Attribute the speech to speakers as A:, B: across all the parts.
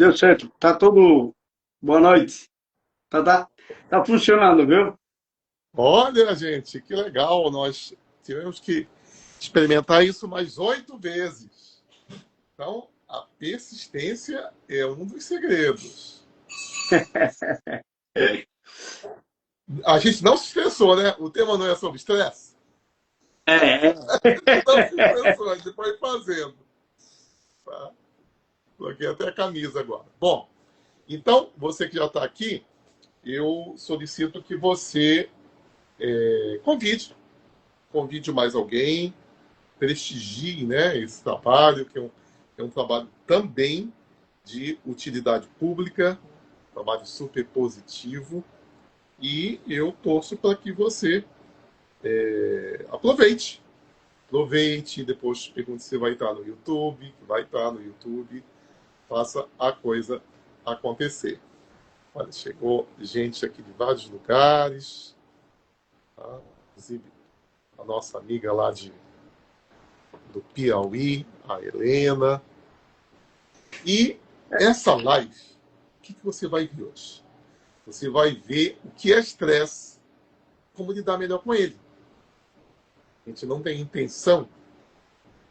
A: Deu certo. Tá todo. Boa noite. Tá funcionando, viu?
B: Olha, gente, que legal. Nós tivemos que experimentar isso mais 8 vezes. Então, a persistência é um dos segredos. A gente não se estressou, né? O tema não é sobre estresse.
A: É.
B: A gente não se estressou, a gente foi fazendo. Tá? Coloquei até a camisa agora. Bom, então, você que já está aqui, eu solicito que você convide mais alguém, prestigie, né, esse trabalho, que é um trabalho também de utilidade pública, trabalho super positivo, e eu torço para que você aproveite. Aproveite, depois pergunte se vai estar no YouTube, que vai estar no YouTube, faça a coisa acontecer. Olha, chegou gente aqui de vários lugares, tá? Inclusive a nossa amiga lá do Piauí, a Helena. E essa live, o que você vai ver hoje? Você vai ver o que é estresse, como lidar melhor com ele. A gente não tem intenção,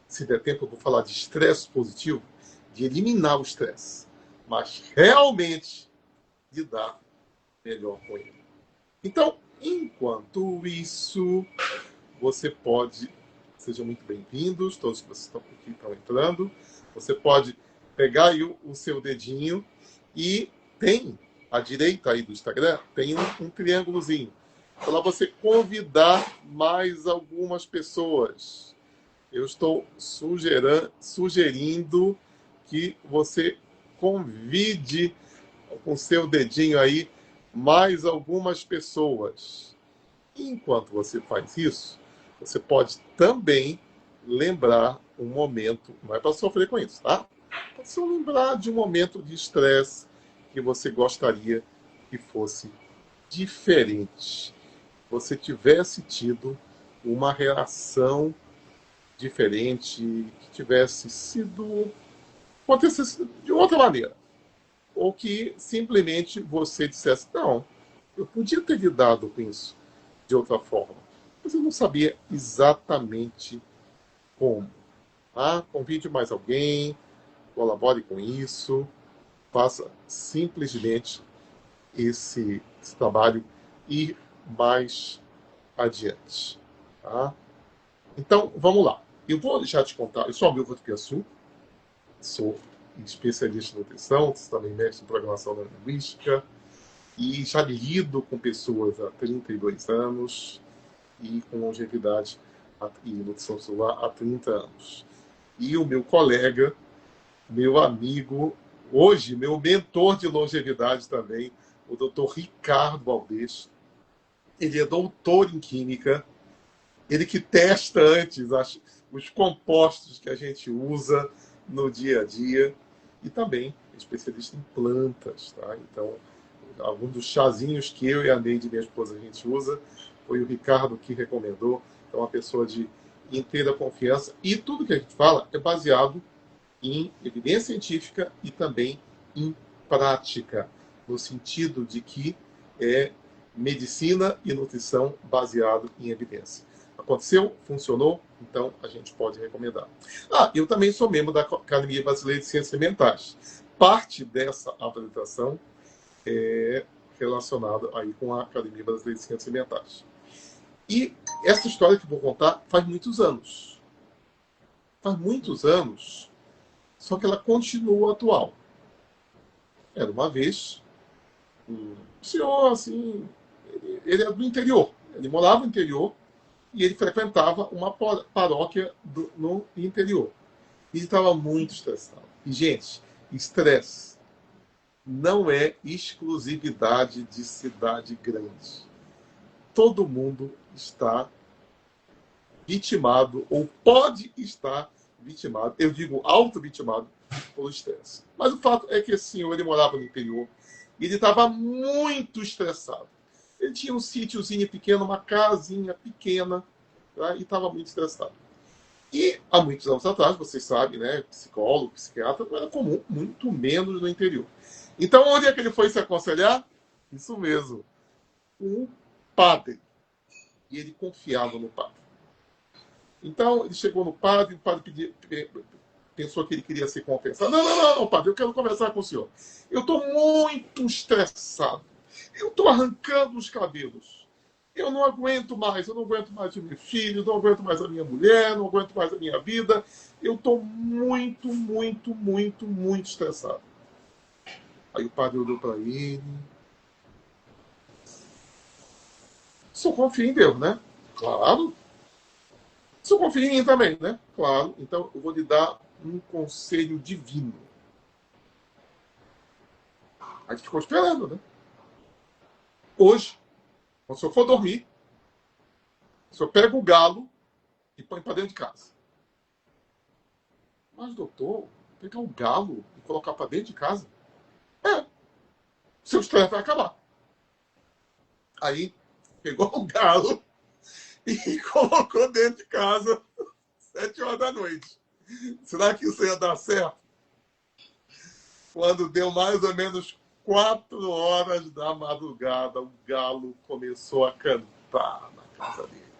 B: se der tempo, eu vou falar de estresse positivo, de eliminar o estresse, mas realmente lidar melhor com ele. Então, enquanto isso, você pode, sejam muito bem-vindos, todos que vocês estão aqui estão entrando, você pode pegar aí o seu dedinho e tem à direita aí do Instagram, tem um triângulozinho. Para você convidar mais algumas pessoas. Eu estou sugerindo que você convide com o seu dedinho aí mais algumas pessoas. Enquanto você faz isso, você pode também lembrar um momento, não é para sofrer com isso, tá? É só lembrar de um momento de estresse que você gostaria que fosse diferente. Você tivesse tido uma reação diferente, que tivesse sido acontecesse de outra maneira, ou que simplesmente você dissesse não, eu podia ter lidado com isso de outra forma, mas eu não sabia exatamente como. Ah, convide mais alguém, colabore com isso, faça simplesmente esse trabalho ir mais adiante. Tá? Então, vamos lá. Eu vou já te contar. Eu sou Hamilton de Piaçu, sou especialista em nutrição, também mestre em programação linguística, e já lido com pessoas há 32 anos e com longevidade e nutrição celular há 30 anos. E o meu colega, meu amigo, hoje meu mentor de longevidade também, o Dr. Ricardo Valdez. Ele é doutor em química, ele que testa antes os compostos que a gente usa no dia a dia e também é especialista em plantas, tá? Então, algum dos chazinhos que eu e a Neide, minha esposa, a gente usa, foi o Ricardo que recomendou. Então, uma pessoa de inteira confiança. E tudo que a gente fala é baseado em evidência científica e também em prática, no sentido de que é medicina e nutrição baseado em evidência. Aconteceu, funcionou, então a gente pode recomendar. Ah, eu também sou membro da Academia Brasileira de Ciências Ambientais. Parte dessa apresentação é relacionada aí com a Academia Brasileira de Ciências Ambientais. E essa história que eu vou contar faz muitos anos. Faz muitos anos, só que ela continua atual. Era uma vez um senhor, assim, ele é do interior. Ele morava no interior e ele frequentava uma paróquia no interior. E ele estava muito estressado. E, gente, estresse não é exclusividade de cidade grande. Todo mundo está vitimado ou pode estar vitimado, eu digo auto-vitimado, pelo estresse. Mas o fato é que esse senhor ele morava no interior e ele estava muito estressado. Ele tinha um sítiozinho pequeno, uma casinha pequena, tá? E estava muito estressado. E há muitos anos atrás, vocês sabem, né, psicólogo, psiquiatra, não era comum, muito menos no interior. Então, onde é que ele foi se aconselhar? Isso mesmo, um padre. E ele confiava no padre. Então, ele chegou no padre, o padre pensou que ele queria se confessar. Não, não, não, não, padre, eu quero conversar com o senhor. Eu estou muito estressado. Eu estou arrancando os cabelos. Eu não aguento mais, eu não aguento mais o meu filho, não aguento mais a minha mulher, não aguento mais a minha vida. Eu estou muito, muito, muito, muito estressado. Aí o padre olhou para ele. Só confia em Deus, né? Claro. Só confia em mim também, né? Claro. Então eu vou lhe dar um conselho divino. A gente ficou esperando, né? Hoje, quando o senhor for dormir, o senhor pega o galo e põe para dentro de casa. Mas, doutor, pegar o galo e colocar para dentro de casa? É, seu estresse vai acabar. Aí, pegou o galo e colocou dentro de casa 7 horas da noite. Será que isso ia dar certo? Quando deu mais ou menos 4 horas da madrugada, o galo começou a cantar na casa dele.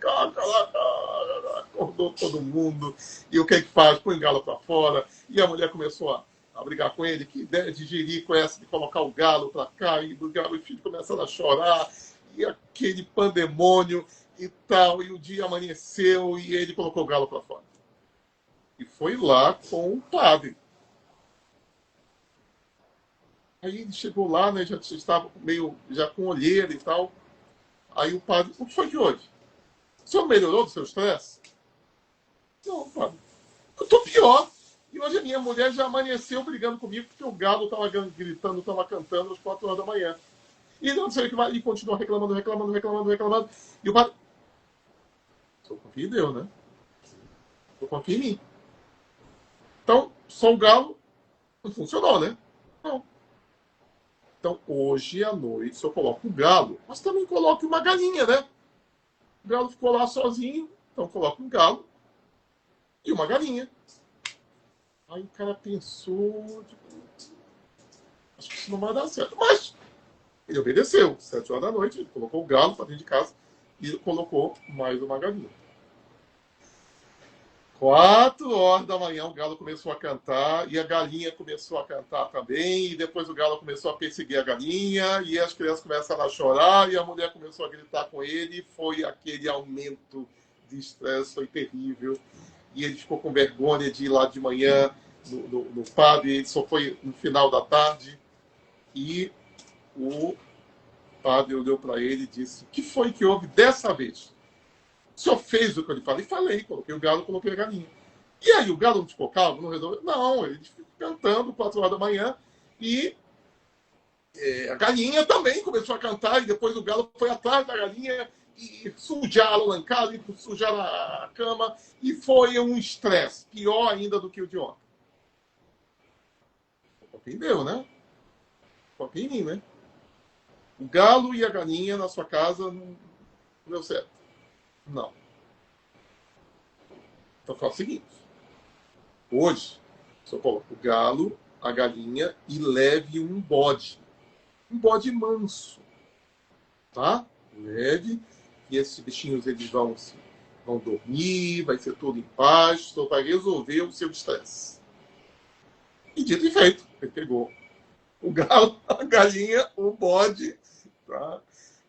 B: Acordou todo mundo. E o que é que faz? Põe o galo para fora. E a mulher começou a brigar com ele. Que ideia de jirico é essa de colocar o galo para cá? E o galo e o filho começaram a chorar. E aquele pandemônio e tal. E o dia amanheceu e ele colocou o galo para fora. E foi lá com o padre. Aí ele chegou lá, né, já estava meio já com olheira e tal. Aí o padre, o que foi de hoje? O senhor melhorou do seu estresse? Não, padre. Eu tô pior. E hoje a minha mulher já amanheceu brigando comigo porque o galo estava gritando, estava cantando às 4 horas da manhã. E não sei o que vai, e continua reclamando, reclamando, reclamando, reclamando. E o padre, só confia em Deus, né? Só confia em mim. Então, só o galo não funcionou, né? Não. Então, hoje à noite, se eu coloco o galo, mas também coloque uma galinha, né? O galo ficou lá sozinho, então coloca um galo e uma galinha. Aí o cara pensou, tipo, acho que isso não vai dar certo. Mas ele obedeceu. 7 horas da noite, ele colocou o galo para dentro de casa e colocou mais uma galinha. 4 horas da manhã o galo começou a cantar e a galinha começou a cantar também. E depois o galo começou a perseguir a galinha e as crianças começaram a chorar e a mulher começou a gritar com ele. Foi aquele aumento de estresse, foi terrível. E ele ficou com vergonha de ir lá de manhã no padre. Ele só foi no final da tarde e o padre olhou para ele e disse: "O que foi que houve dessa vez? O senhor fez o que eu lhe falei?" Falei, coloquei o galo, coloquei a galinha. E aí, o galo não ficou calmo? Não resolveu? Não, ele ficou cantando 4 horas da manhã e a galinha também começou a cantar e depois o galo foi atrás da galinha e sujaram lá em casa, e sujaram a cama e foi um estresse, pior ainda do que o de ontem. Entendeu, né? Confia em mim, né? O galo e a galinha na sua casa não deu certo. Não. Então faz o seguinte. Hoje, só coloca o galo, a galinha e leve um bode. Um bode manso, tá? Leve. E esses bichinhos eles vão dormir, vai ser tudo em paz, só vai resolver o seu estresse. E dito e feito, ele pegou o galo, a galinha, o bode, tá?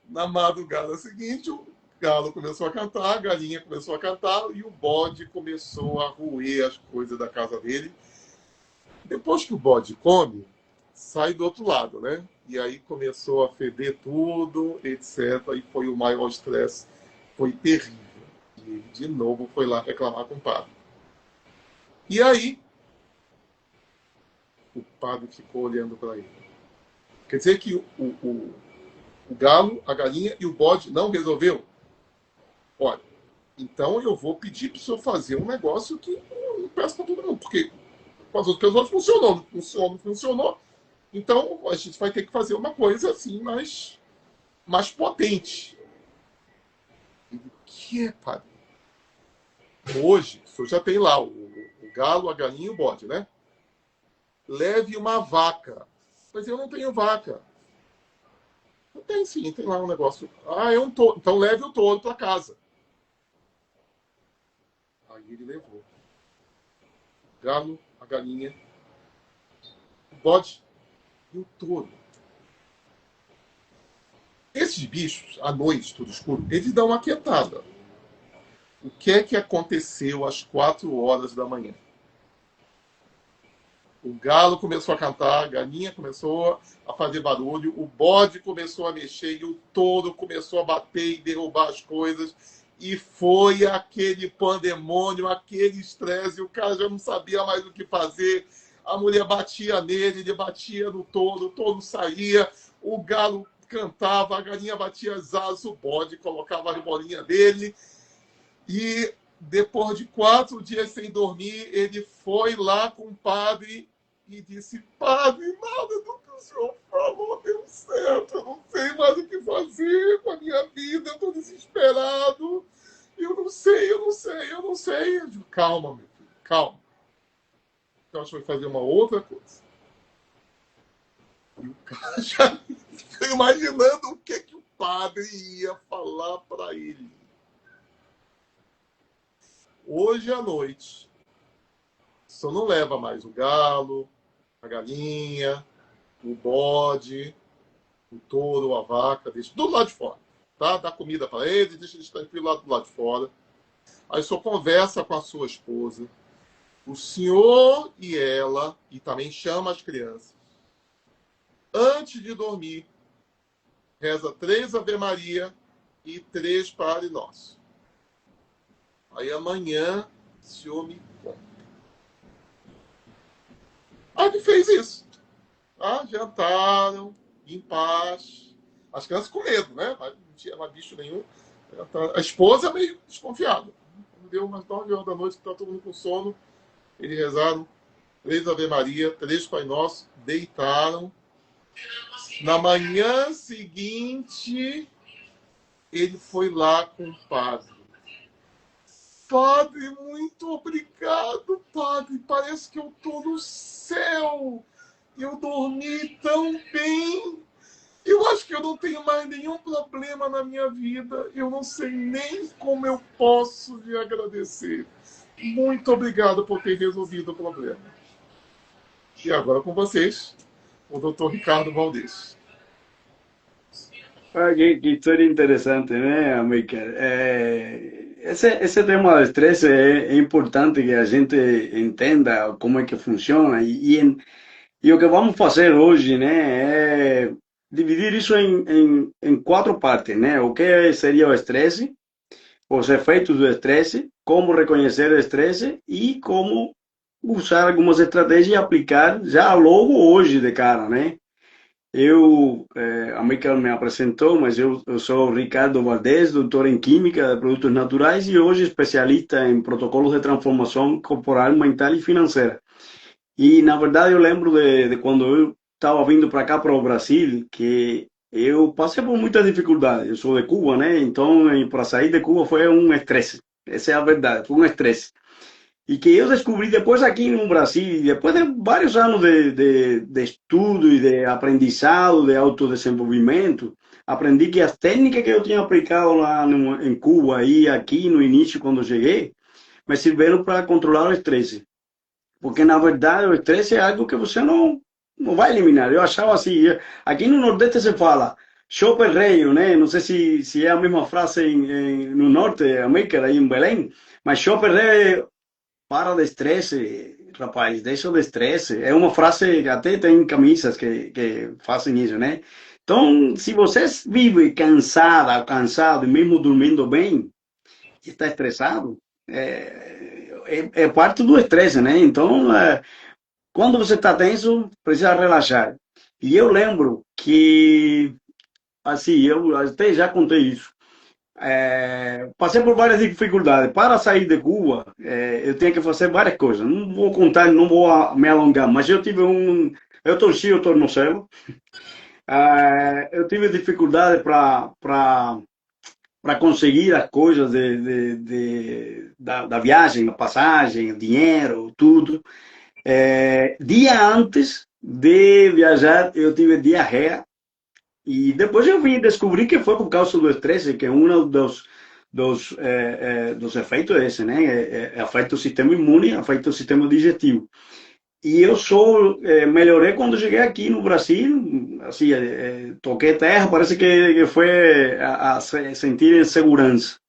B: Na madrugada seguinte, o galo começou a cantar, a galinha começou a cantar e o bode começou a roer as coisas da casa dele. Depois que o bode come, sai do outro lado, né? E aí começou a feder tudo, etc. E foi o maior estresse, foi terrível. E ele de novo foi lá reclamar com o padre. E aí, o padre ficou olhando para ele. Quer dizer que o galo, a galinha e o bode não resolveu? Olha, então eu vou pedir para o senhor fazer um negócio que eu peço para todo mundo, porque com as outras pessoas funcionou, não funcionou. Então a gente vai ter que fazer uma coisa assim mais potente. O que é, padre? Hoje, o senhor já tem lá o galo, a galinha e o bode, né? Leve uma vaca. Mas eu não tenho vaca. Tem sim, tem lá um negócio. Ah, é um touro. Então leve o touro para casa. Aí ele levou o galo, a galinha, o bode e o touro. Esses bichos, à noite, tudo escuro, eles dão uma quietada. O que é que aconteceu às 4 horas da manhã? O galo começou a cantar, a galinha começou a fazer barulho, o bode começou a mexer e o touro começou a bater e derrubar as coisas. E foi aquele pandemônio, aquele estresse, o cara já não sabia mais o que fazer. A mulher batia nele, ele batia no touro, o touro saía, o galo cantava, a galinha batia as asas, o bode colocava a bolinha dele. E depois de 4 dias sem dormir, ele foi lá com o padre e disse: Padre, nada do que o senhor falou deu certo. Eu não sei mais o que fazer com a minha vida. Eu estou desesperado. Eu não sei, eu não sei, eu não sei. Eu digo: calma, meu filho, calma. Eu acho que vai fazer uma outra coisa. E o cara já foi imaginando o que o padre ia falar para ele. Hoje à noite, só não leva mais o galo, a galinha, o bode, o touro, a vaca, deixa do lado de fora. Tá? Dá comida para eles, deixa eles tranquilos lá do lado de fora. Aí só conversa com a sua esposa. O senhor e ela, e também chama as crianças. Antes de dormir, reza 3 Ave Maria e 3 Padre Nosso. Aí amanhã o senhor me conta. Aí ele fez isso. Ah, jantaram, em paz. As crianças com medo, né? Não tinha mais bicho nenhum. A esposa é meio desconfiada. Deu umas 9 horas da noite, que tá todo mundo com sono. Eles rezaram 3 Ave Maria, 3 Pai Nosso, deitaram. Na manhã seguinte, ele foi lá com o padre. Padre, muito obrigado, padre. Parece que eu tô no céu. Eu dormi tão bem. Eu acho que eu não tenho mais nenhum problema na minha vida. Eu não sei nem como eu posso lhe agradecer. Muito obrigado por ter resolvido o problema. E agora com vocês, o Dr. Ricardo Valdez.
A: Ah, qué historia interesante, né, Amílcar? Esse tema do estresse é importante que a gente entenda como é que funciona e o que vamos fazer hoje, né, é dividir isso em quatro partes, né? O que seria o estresse, os efeitos do estresse, como reconhecer o estresse e como usar algumas estratégias e aplicar já logo hoje de cara, né? A Michael me apresentou, mas eu sou Ricardo Valdez, doutor em Química de Produtos Naturais e hoje especialista em protocolos de transformação corporal, mental e financeira. E, na verdade, eu lembro de quando eu estava vindo para cá, para o Brasil, que eu passei por muitas dificuldades. Eu sou de Cuba, né? Então, para sair de Cuba foi um estresse. Essa é a verdade, foi um estresse. E que eu descobri depois aqui no Brasil, depois de vários anos de estudo e de aprendizado, de autodesenvolvimento, aprendi que as técnicas que eu tinha aplicado lá em Cuba e aqui no início, quando eu cheguei, me serviram para controlar o estresse. Porque, na verdade, o estresse é algo que você não vai eliminar. Eu achava assim, aqui no Nordeste se fala, chope rei, né? Não sei se é a mesma frase no Norte, América, aí em Belém, mas chope rei para de estresse, rapaz, deixa de estresse. É uma frase que até tem camisas que fazem isso, né? Então, se você vive cansada, cansado, e mesmo dormindo bem, e está estressado, é parte do estresse, né? Então, quando você está tenso, precisa relaxar. E eu lembro que, assim, eu até já contei isso. Passei por várias dificuldades. Para sair de Cuba, eu tinha que fazer várias coisas. Não vou contar, não vou me alongar, mas eu tive um. Eu torci o tornozelo. Eu tive dificuldade para para conseguir as coisas da viagem, a passagem, dinheiro, tudo. Dia antes de viajar, eu tive diarreia e depois eu vim descobrir que foi por causa do estresse, que é um dos efeitos é esse, né? Afeta o sistema imune, afeta o sistema digestivo. E eu melhorei quando cheguei aqui no Brasil, assim, toquei terra, parece que foi a sentir segurança.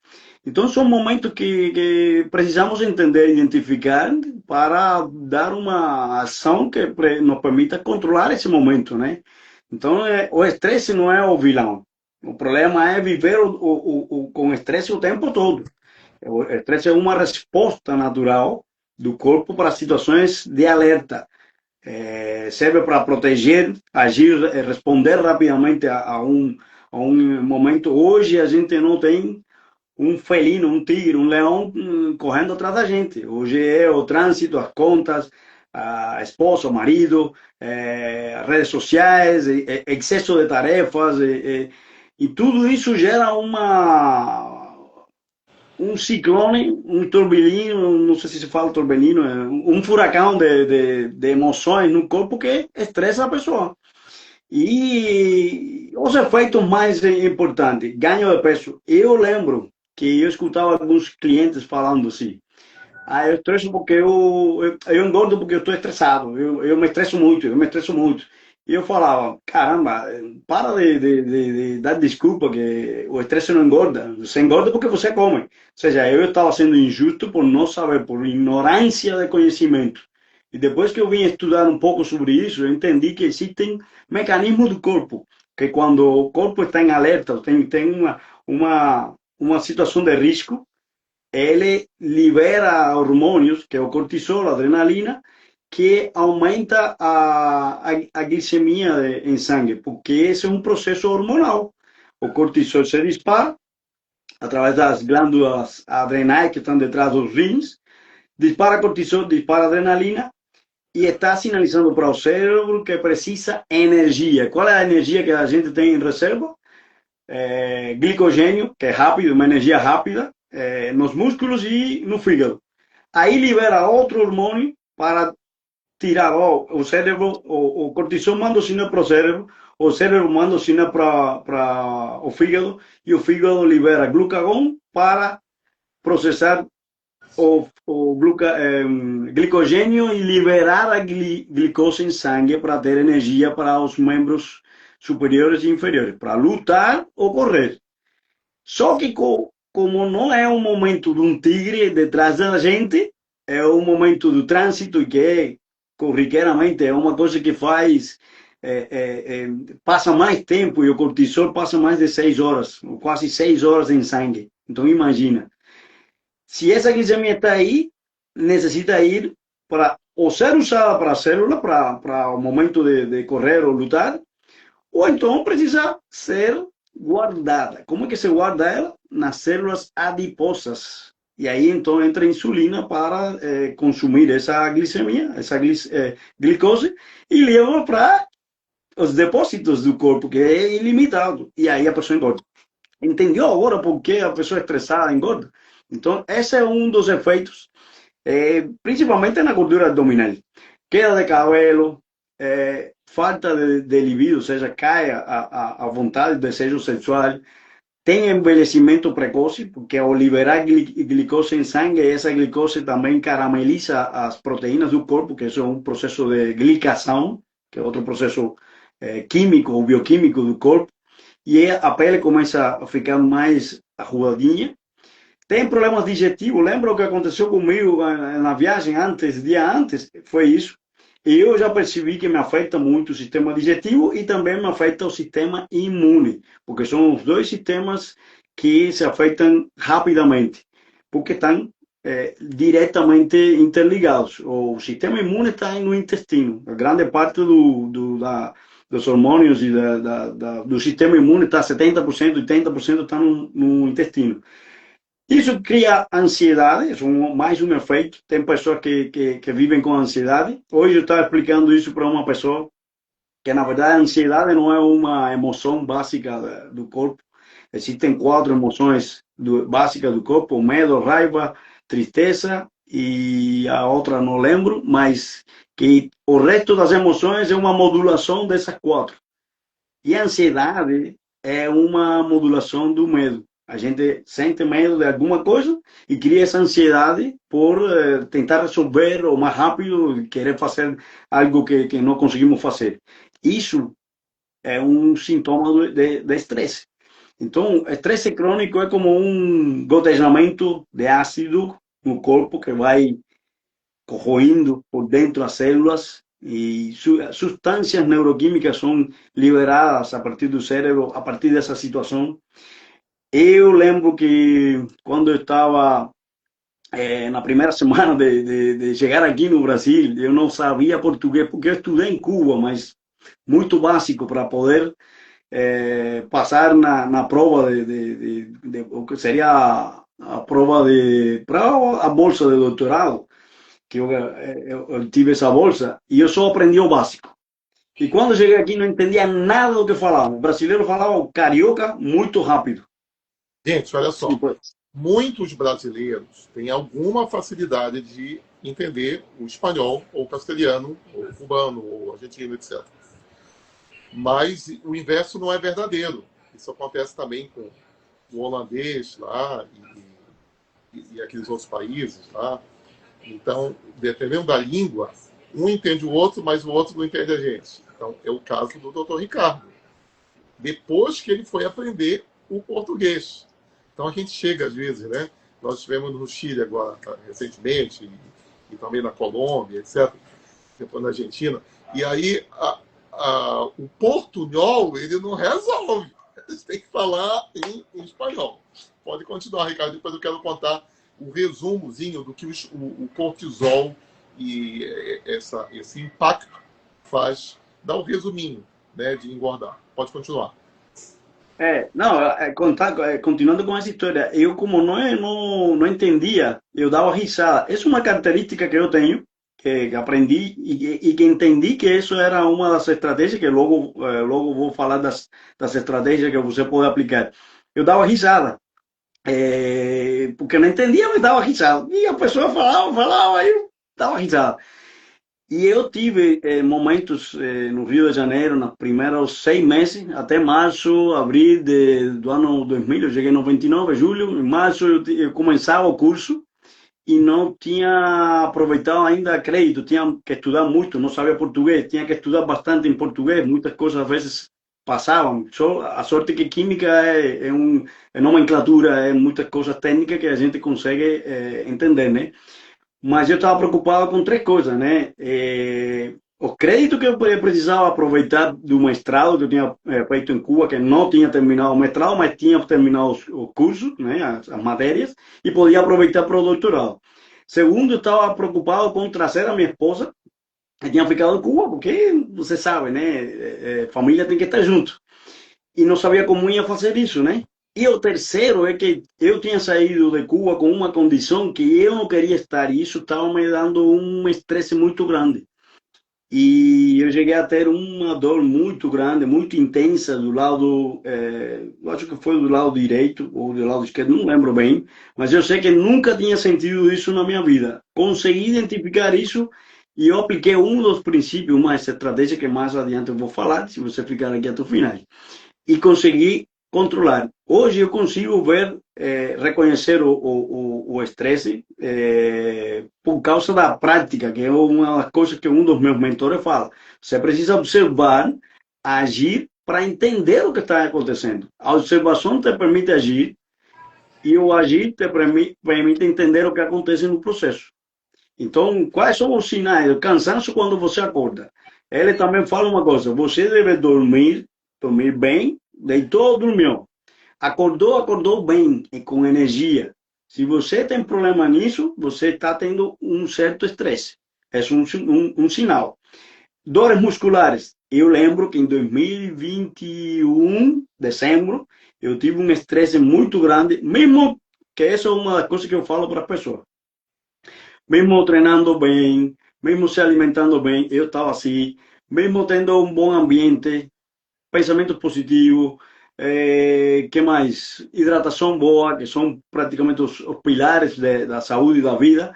A: Então, são momentos que precisamos entender, identificar, para dar uma ação que nos permita controlar esse momento, né? Então, o estresse não é o vilão. O problema é viver com estresse o tempo todo. O estresse é uma resposta natural do corpo para situações de alerta. Serve para proteger, agir, responder rapidamente a um momento. Hoje a gente não tem um felino, um tigre, um leão correndo atrás da gente. Hoje é o trânsito, as contas, a esposa, o marido, redes sociais, excesso de tarefas, e tudo isso gera um ciclone, um turbilino, não sei se fala turbilino, um furacão de emoções no corpo que estressa a pessoa. E os efeitos mais importantes, ganho de peso. Eu lembro que eu escutava alguns clientes falando assim, eu estresso porque eu engordo porque eu estou estressado, eu me estresso muito, eu me estresso muito. E eu falava, caramba, para de dar desculpa que o estresse não engorda, você engorda porque você come. Ou seja, eu estava sendo injusto por não saber, por ignorância de conhecimento. E depois que eu vim estudar um pouco sobre isso, eu entendi que existem mecanismos do corpo, que quando o corpo está em alerta, tem uma situação de risco, ele libera hormônios, que é o cortisol, a adrenalina, que aumenta a glicemia em sangue, porque esse é um processo hormonal. O cortisol se dispara através das glândulas adrenais que estão detrás dos rins, dispara cortisol, dispara adrenalina e está sinalizando para o cérebro que precisa energia. Qual é a energia que a gente tem em reserva? Glicogênio, que é rápido, uma energia rápida, nos músculos e no fígado. Aí libera outro hormônio para tirar o cérebro, o cortisol manda o sinal para o cérebro manda o sinal para o fígado e o fígado libera glucagon para processar glicogênio e liberar a glicose em sangue para ter energia para os membros superiores e inferiores, para lutar ou correr. Só que como não é um momento de um tigre detrás da gente, é um momento do trânsito que corriqueiramente é uma coisa que faz passa mais tempo e o cortisol passa mais de 6 horas, quase 6 horas em sangue. Então imagina, se essa glicemia está aí, necessita ir para ou ser usada para a célula, para o momento de correr ou lutar, ou então precisa ser guardada. Como é que se guarda ela? Nas células adiposas. E aí então entra a insulina para consumir essa glicemia, essa glicose, e leva para os depósitos do corpo, que é ilimitado. E aí a pessoa engorda. Entendeu agora por que a pessoa estressada engorda? Então, esse é um dos efeitos, principalmente na gordura abdominal. Queda de cabelo, falta de libido, ou seja, cai a vontade, o desejo sexual, tem envelhecimento precoce, porque ao liberar glicose em sangue, essa glicose também carameliza as proteínas do corpo, que isso é um processo de glicação, que é outro processo químico ou bioquímico do corpo, e a pele começa a ficar mais arrugadinha. Tem problemas digestivos, lembra o que aconteceu comigo na viagem antes, dia antes? Foi isso. E eu já percebi que me afeta muito o sistema digestivo e também me afeta o sistema imune, porque são os dois sistemas que se afetam rapidamente, porque estão diretamente interligados. O sistema imune está no intestino, a grande parte dos hormônios e do sistema imune está 70%, 80% está no intestino. Isso cria ansiedade, é mais um efeito. Tem pessoas que vivem com ansiedade. Hoje eu estava explicando isso para uma pessoa, que na verdade a ansiedade não é uma emoção básica do corpo. Existem quatro emoções básicas do corpo: medo, raiva, tristeza e a outra não lembro, mas que o resto das emoções é uma modulação dessas quatro. E a ansiedade é uma modulação do medo. A gente sente medo de alguma coisa e cria essa ansiedade por tentar resolver o mais rápido, querer fazer algo que não conseguimos fazer. Isso é um sintoma de estresse. Então, estresse crônico é como um gotejamento de ácido no corpo que vai corroindo por dentro as células e substâncias neuroquímicas são liberadas a partir do cérebro a partir dessa situação. Eu lembro que quando eu estava na primeira semana de chegar aqui no Brasil, eu não sabia português, porque eu estudei em Cuba, mas muito básico para poder passar na prova o que seria a prova para a bolsa de doutorado, que eu tive essa bolsa, e eu só aprendi o básico. E quando cheguei aqui não entendia nada do que falavam. O brasileiro falava carioca muito rápido.
B: Gente, olha só. Muitos brasileiros têm alguma facilidade de entender o espanhol, ou castelhano, ou cubano, ou argentino, etc. Mas o inverso não é verdadeiro. Isso acontece também com o holandês lá e aqueles outros países lá. Então, dependendo da língua, um entende o outro, mas o outro não entende a gente. Então, é o caso do Dr. Ricardo. Depois que ele foi aprender o português. Então, a gente chega, às vezes, né? Nós estivemos no Chile agora, recentemente, e também na Colômbia, etc. Depois na Argentina. E aí, o portunhol, ele não resolve. Eles têm que falar em espanhol. Pode continuar, Ricardo. Depois eu quero contar o resumozinho do que o cortisol e esse impacto faz. Dá um resuminho, né, de engordar. Pode continuar.
A: Não, continuando com essa história, eu como não entendia, eu dava risada. É uma característica que eu tenho, que aprendi e que entendi que isso era uma das estratégias, que logo vou falar das estratégias que você pode aplicar. Eu dava risada, porque não entendia, mas dava risada. E a pessoa falava, eu dava risada. E eu tive momentos no Rio de Janeiro, nos primeiros 6 meses, até março, abril do ano 2000, eu cheguei em 99, julho, em março eu começava o curso e não tinha aproveitado ainda crédito, tinha que estudar muito, não sabia português, tinha que estudar bastante em português, muitas coisas às vezes passavam. Só a sorte que química é nomenclatura, é muitas coisas técnicas que a gente consegue entender, né? Mas eu estava preocupado com três coisas, né? O crédito que eu precisava aproveitar do mestrado que eu tinha feito em Cuba, que não tinha terminado o mestrado, mas tinha terminado os cursos, né? As matérias, e podia aproveitar para o doutorado. Segundo, eu estava preocupado com trazer a minha esposa, que tinha ficado em Cuba, porque você sabe, né? Família tem que estar junto. E não sabia como ia fazer isso, né? E o terceiro é que eu tinha saído de Cuba com uma condição que eu não queria estar, e isso estava me dando um estresse muito grande. E eu cheguei a ter uma dor muito grande, muito intensa do lado, eu acho que foi do lado direito ou do lado esquerdo, não lembro bem, mas eu sei que nunca tinha sentido isso na minha vida. Consegui identificar isso e eu apliquei um dos princípios, uma estratégia que mais adiante eu vou falar, se você ficar aqui até o final, e consegui controlar. Hoje eu consigo ver, reconhecer o estresse por causa da prática, que é uma das coisas que um dos meus mentores fala. Você precisa observar, agir para entender o que está acontecendo. A observação te permite agir e o agir te permite entender o que acontece no processo. Então, quais são os sinais? O cansaço quando você acorda. Ele também fala uma coisa: você deve dormir bem, deitou, dormiu. Acordou bem e com energia. Se você tem problema nisso, você está tendo um certo estresse. É um sinal. Dores musculares. Eu lembro que em 2021, dezembro, eu tive um estresse muito grande, mesmo que essa é uma das coisas que eu falo para as pessoas. Mesmo treinando bem, mesmo se alimentando bem, eu estava assim, mesmo tendo um bom ambiente, pensamentos positivos, Que mais? Hidratação boa, que são praticamente os pilares da saúde e da vida.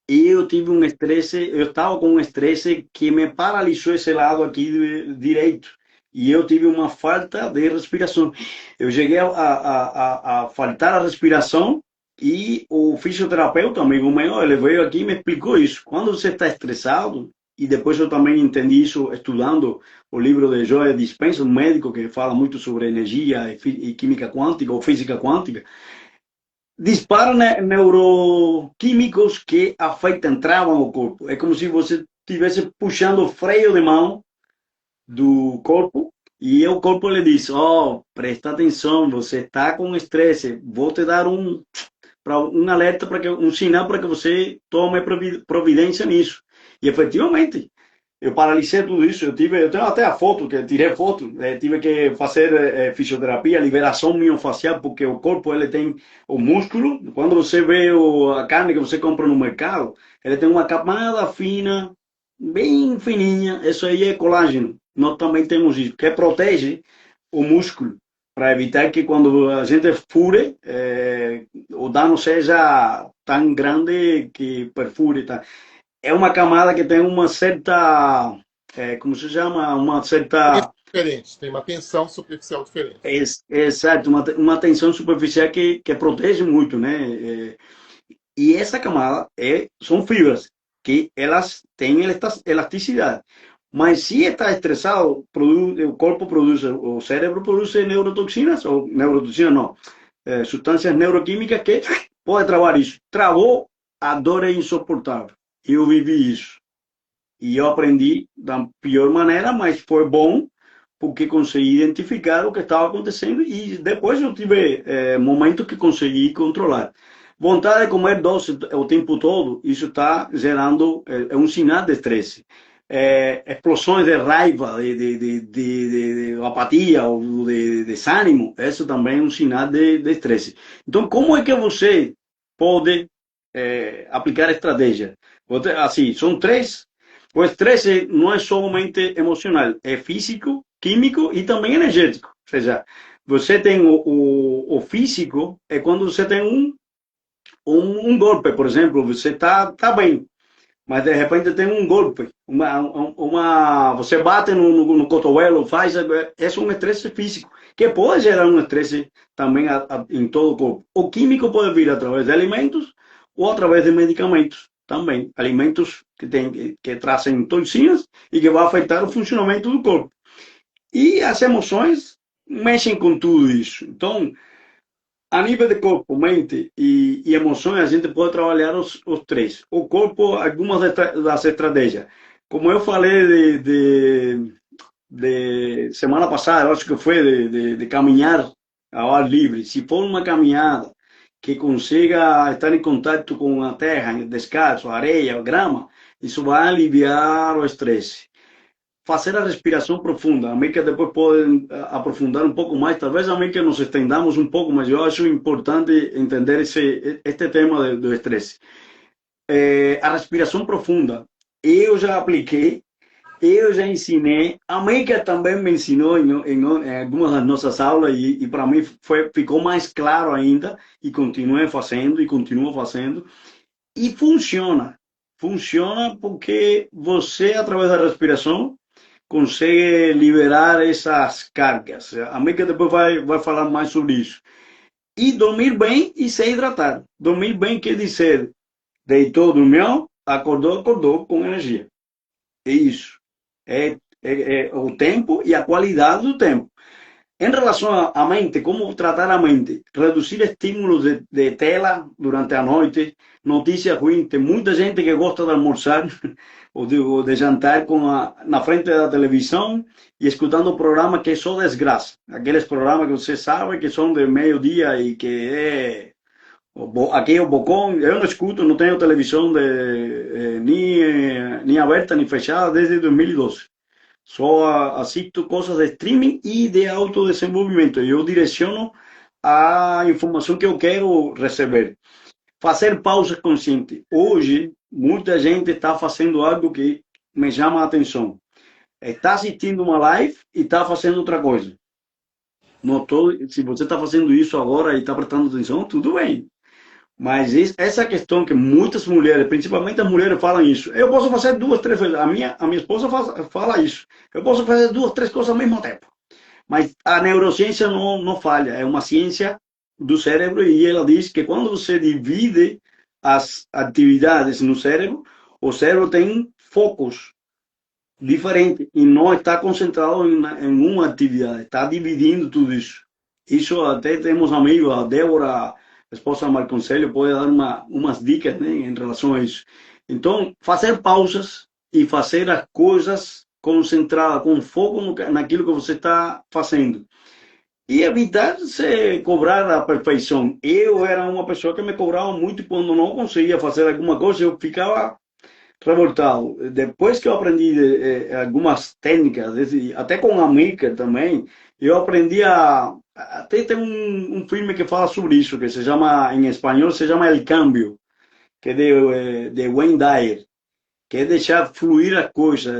A: E eu tive um estresse, eu estava com um estresse que me paralisou esse lado aqui direito. E eu tive uma falta de respiração. Eu cheguei a faltar a respiração e o fisioterapeuta, amigo meu, ele veio aqui e me explicou isso. Quando você está estressado, e depois eu também entendi isso estudando o livro de Joe Dispenza, um médico que fala muito sobre energia e química quântica ou física quântica, dispara neuroquímicos que afetam, travam o corpo. É como se você estivesse puxando o freio de mão do corpo e o corpo lhe diz: oh, presta atenção, você está com estresse, vou te dar um alerta, para que um sinal para que você tome providência nisso. E efetivamente, eu paralisei tudo isso. Eu tenho até a foto, que tirei foto. Tive que fazer fisioterapia, liberação miofacial, porque o corpo ele tem o músculo. Quando você vê a carne que você compra no mercado, ele tem uma camada fina, bem fininha. Isso aí é colágeno. Nós também temos isso, que protege o músculo, para evitar que quando a gente fure, o dano seja tão grande que perfure. Tá? É uma camada que tem uma certa, como se chama? Uma certa,
B: Diferente, tem uma tensão superficial diferente.
A: exato, uma tensão superficial que protege muito, né? E essa camada são fibras que elas têm elasticidade. Mas se está estressado, o corpo produz, o cérebro produz neurotoxinas, ou neurotoxinas não, substâncias neuroquímicas que pode travar isso. Travou, a dor é insuportável. Eu vivi isso. E eu aprendi da pior maneira, mas foi bom, porque consegui identificar o que estava acontecendo e depois eu tive momentos que consegui controlar. Vontade de comer doce o tempo todo, isso está gerando um sinal de estresse. Explosões de raiva, de apatia ou de desânimo, isso também é um sinal de estresse. Então, como é que você pode aplicar estratégia? Assim, são três. O estresse não é somente emocional, é físico, químico e também energético. Ou seja, você tem o físico, é quando você tem um golpe, por exemplo, você tá bem, mas de repente tem um golpe, você bate no cotovelo, é um estresse físico, que pode gerar um estresse também em todo o corpo. O químico pode vir através de alimentos ou através de medicamentos também. Alimentos que trazem toxinas e que vão afetar o funcionamento do corpo. E as emoções mexem com tudo isso. Então, a nível de corpo, mente e emoções, a gente pode trabalhar os três. O corpo, algumas das estratégias. Como eu falei de semana passada, eu acho que foi de caminhar ao ar livre. Se for uma caminhada que consiga estar em contato com a terra, descalço, areia, grama, isso vai aliviar o estresse. Fazer a respiração profunda. A mim que depois pode aprofundar um pouco mais, talvez a mim que nos estendamos um pouco, mas eu acho importante entender este tema do estresse. A respiração profunda. Eu já apliquei, eu já ensinei, a Meika também me ensinou em algumas das nossas aulas e para mim ficou mais claro ainda e continuei fazendo e continuo fazendo e funciona. Funciona porque você, através da respiração, consegue liberar essas cargas. A Meika depois vai falar mais sobre isso. E dormir bem e se hidratar. Dormir bem quer dizer, deitou, dormiu, acordou com energia. É isso. É o tempo e a qualidade do tempo. Em relação à mente, como tratar a mente? Reduzir estímulos de tela durante a noite, notícias ruins. Tem muita gente que gosta de almoçar ou de jantar na frente da televisão e escutando programas que é só desgraça. Aqueles programas que você sabe que são de meio-dia e que aqui é o Bocão. Eu não escuto, não tenho televisão nem aberta nem fechada desde 2012. Só assisto coisas de streaming e de autodesenvolvimento. Eu direciono a informação que eu quero receber. Fazer pausas conscientes. Hoje, muita gente está fazendo algo que me chama a atenção. Está assistindo uma live e está fazendo outra coisa. Notou, se você está fazendo isso agora e está prestando atenção, tudo bem. Mas essa questão que muitas mulheres, principalmente as mulheres, falam isso. Eu posso fazer duas, três coisas. A minha esposa fala isso. Eu posso fazer duas, três coisas ao mesmo tempo. Mas a neurociência não falha. É uma ciência do cérebro e ela diz que quando você divide as atividades no cérebro, o cérebro tem focos diferente e não está concentrado em uma atividade, está dividindo tudo isso. Isso até temos amigos, a Débora, a esposa de Marco Conselho, pode dar umas dicas, né, em relação a isso. Então, fazer pausas e fazer as coisas concentradas, com foco naquilo que você está fazendo. E evitar se cobrar a perfeição. Eu era uma pessoa que me cobrava muito quando não conseguia fazer alguma coisa, eu ficava revoltado. Depois que eu aprendi algumas técnicas, até com a Maker também, eu aprendi a. Até tem um filme que fala sobre isso, que se chama, em espanhol, se chama El Cambio, que é de Wayne Dyer, que é deixar fluir a coisa.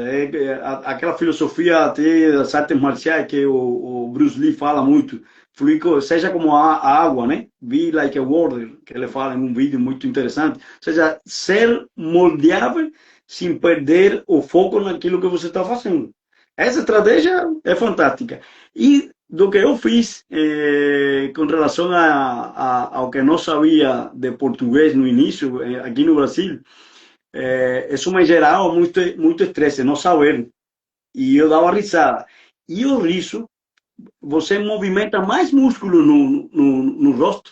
A: Aquela filosofia até das artes marciais que o Bruce Lee fala muito. Fluir, seja como a água, né? Be like a water, que ele fala em um vídeo muito interessante. Ou seja, ser moldeável sem perder o foco naquilo que você está fazendo. Essa estratégia é fantástica. E do que eu fiz com relação ao que não sabia de português no início, aqui no Brasil, isso me gerava muito estresse, não saber. E eu dava risada. E o riso, você movimenta mais músculo no rosto,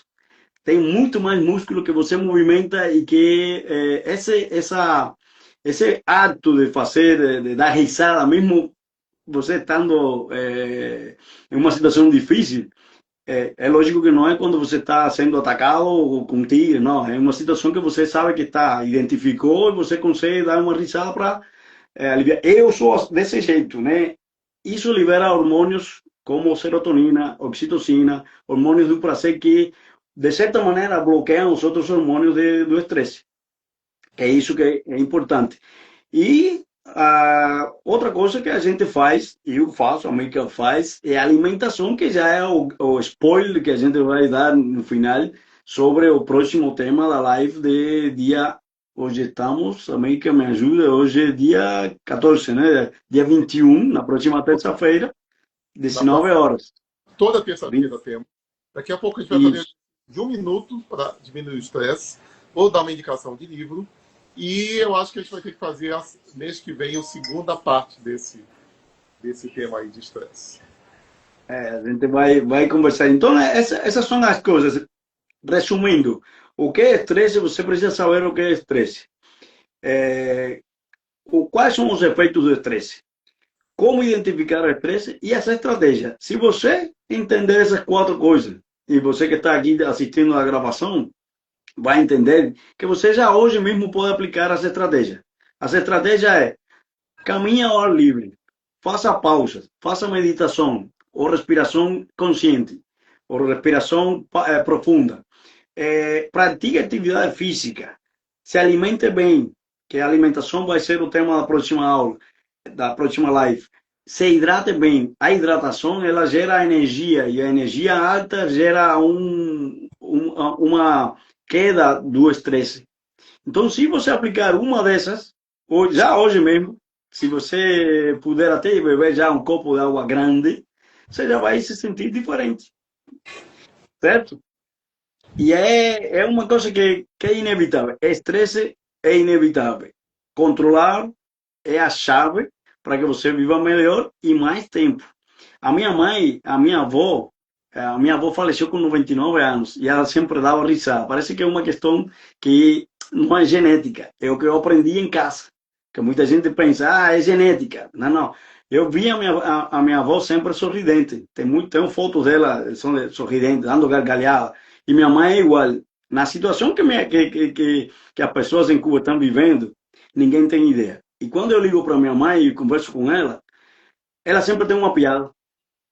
A: tem muito mais músculo que você movimenta e que esse ato de fazer, de dar risada, mesmo você estando em uma situação difícil, é lógico que não é quando você está sendo atacado ou com tigre, não. É uma situação que você sabe que está, identificou e você consegue dar uma risada para aliviar. Eu sou desse jeito, né? Isso libera hormônios como serotonina, oxitocina, hormônios do prazer que, de certa maneira, bloqueiam os outros hormônios do estresse. É isso que é importante. E outra coisa que a gente faz, eu faço, a Michael faz, é a alimentação, que já é o spoiler que a gente vai dar no final sobre o próximo tema da live de dia. Hoje estamos, a Michael me ajuda, hoje é dia 14, né? Dia 21, na próxima terça-feira,
B: Na
A: 19
B: próxima,
A: horas.
B: toda
A: 20.
B: terça-feira temos. Daqui a pouco a gente vai fazer
A: Isso.
B: de 1 minuto para diminuir o estresse, ou dar uma indicação de livro. E eu acho que a gente vai ter que fazer mês que vem a segunda parte desse tema aí de estresse.
A: A gente vai conversar. Então, essas são as coisas. Resumindo, o que é estresse? Você precisa saber o que é estresse. É, quais são os efeitos do estresse? Como identificar o estresse e essa estratégia. Se você entender essas quatro coisas, e você que está aqui assistindo a gravação, vai entender que você já hoje mesmo pode aplicar essa estratégia. Essa estratégia é: caminha ao ar livre, faça pausas, faça meditação ou respiração consciente, ou respiração profunda. Pratique atividade física, se alimente bem, que a alimentação vai ser o tema da próxima aula, da próxima live. Se hidrate bem. A hidratação, ela gera energia, e a energia alta gera uma queda do estresse. Então, se você aplicar uma dessas, já hoje mesmo, se você puder até beber já um copo de água grande, você já vai se sentir diferente, certo? E é uma coisa que é inevitável. Estresse é inevitável. Controlar é a chave para que você viva melhor e mais tempo. A minha mãe, a minha avó faleceu com 99 anos e ela sempre dava risada. Parece que é uma questão que não é genética, é o que eu aprendi em casa. Que muita gente pensa, é genética. Não, não. Eu vi a minha avó sempre sorridente. Tem fotos dela sorridente, dando gargalhada. E minha mãe é igual. Na situação que as pessoas em Cuba estão vivendo, ninguém tem ideia. E quando eu ligo para minha mãe e converso com ela sempre tem uma piada.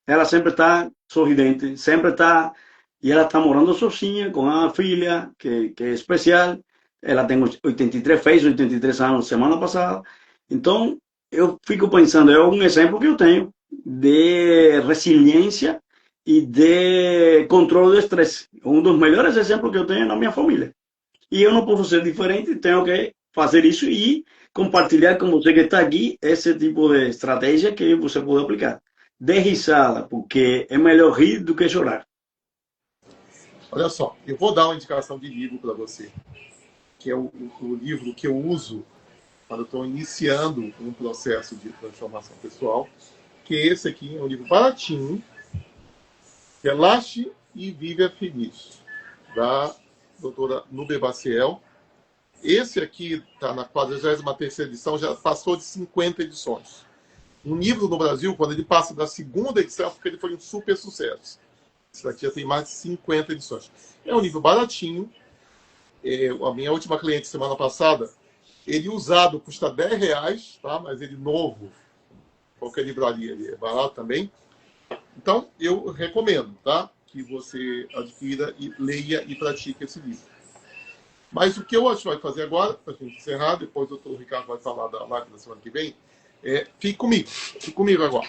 A: Ela sempre está sorridente, sempre está. E ela está morando sozinha com a filha, que é especial. Ela tem 83, fez 83 anos semana passada. Então, eu fico pensando, é um exemplo que eu tenho de resiliência e de controle do estresse. Um dos melhores exemplos que eu tenho na minha família. E eu não posso ser diferente, tenho que fazer isso e compartilhar com você que está aqui esse tipo de estratégia que você pode aplicar. Dê risada, porque é melhor rir do que chorar.
B: Olha só, eu vou dar uma indicação de livro para você, que é o livro que eu uso quando eu estou iniciando um processo de transformação pessoal, que esse aqui é um livro baratinho, Relaxe e Viva Feliz, da doutora Nube Baciel. Esse aqui está na 43ª edição, já passou de 50 edições. Um livro no Brasil, quando ele passa da segunda edição, porque ele foi um super sucesso. Esse daqui já tem mais de 50 edições. É um livro baratinho. A minha última cliente, semana passada, ele usado custa R$10, tá? Mas ele novo, qualquer livraria, ele é barato também. Então, eu recomendo, tá? Que você adquira e leia e pratique esse livro. Mas o que eu acho que vai fazer agora, para a gente encerrar, depois o Dr. Ricardo vai falar da live da semana que vem, fique comigo agora.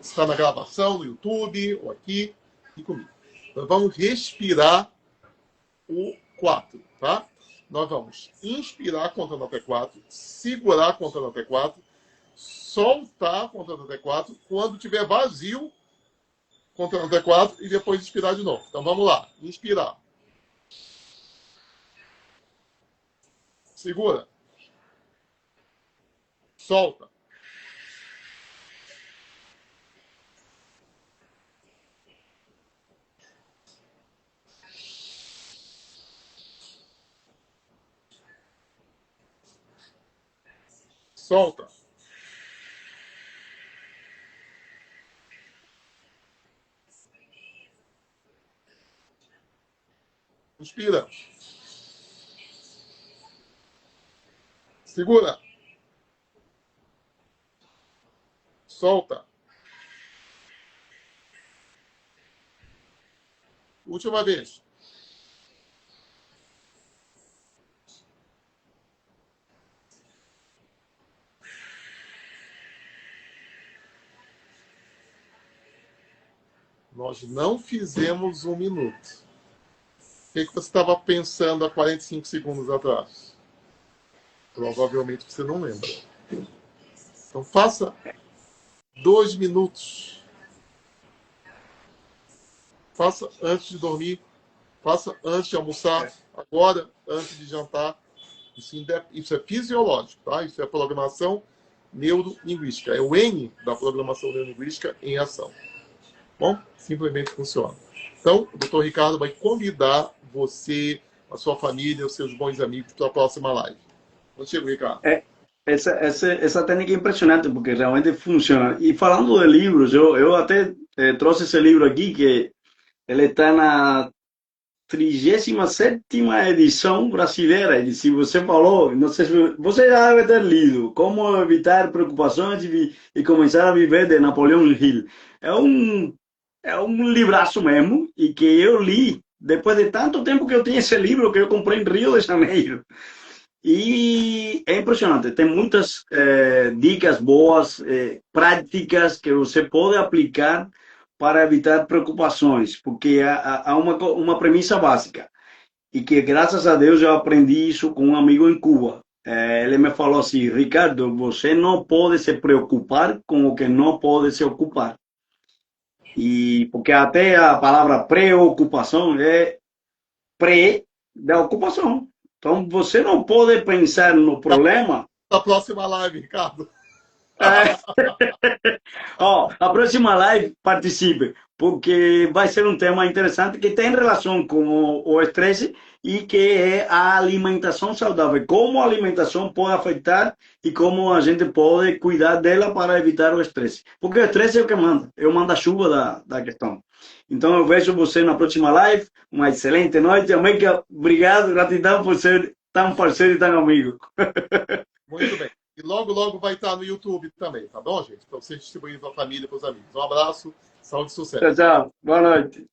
B: Você está na gravação, no YouTube, ou aqui, fique comigo. Nós vamos respirar o 4, tá? Nós vamos inspirar contando até 4, segurar contando até 4, soltar contando até 4, quando tiver vazio, contando até 4, e depois expirar de novo. Então vamos lá, inspirar. Segura. Solta. Solta. Inspira. Segura. Solta. Última vez. Nós não fizemos 1 minuto. O que você estava pensando há 45 segundos atrás? Provavelmente você não lembra. Então faça 2 minutos. Faça antes de dormir. Faça antes de almoçar. Agora, antes de jantar. Isso é fisiológico, tá? Isso é programação neurolinguística. É o N da programação neurolinguística em ação. Bom, simplesmente funciona. Então, o Dr. Ricardo vai convidar você, a sua família, os seus bons amigos para a próxima live. Contigo, Ricardo.
A: Essa técnica é impressionante, porque realmente funciona. E falando de livros, eu até trouxe esse livro aqui, que ele está na 37ª edição brasileira. E se você falou, não sei se você já deve ter lido Como Evitar Preocupações e Começar a Viver, de Napoleão Hill. É um livraço mesmo, e que eu li depois de tanto tempo que eu tinha esse livro, que eu comprei em Rio de Janeiro. E é impressionante, tem muitas dicas boas, práticas que você pode aplicar para evitar preocupações, porque há uma premissa básica, e que graças a Deus eu aprendi isso com um amigo em Cuba. Ele me falou assim: Ricardo, você não pode se preocupar com o que não pode se ocupar. E porque até a palavra preocupação é pré da ocupação. Então você não pode pensar no problema.
B: Na próxima live, Ricardo.
A: A próxima live participe, porque vai ser um tema interessante que tem relação com o estresse e que é a alimentação saudável. Como a alimentação pode afetar e como a gente pode cuidar dela para evitar o estresse. Porque o estresse é o que manda, é o manda-chuva da questão. Então eu vejo você na próxima live. Uma excelente noite. América, obrigado, gratidão por ser tão parceiro e tão amigo.
B: Muito bem. E logo, logo vai estar no YouTube também, tá bom, gente? Para você distribuir para a família, para os amigos. Um abraço, saúde e sucesso.
A: Tchau, tchau. Boa noite.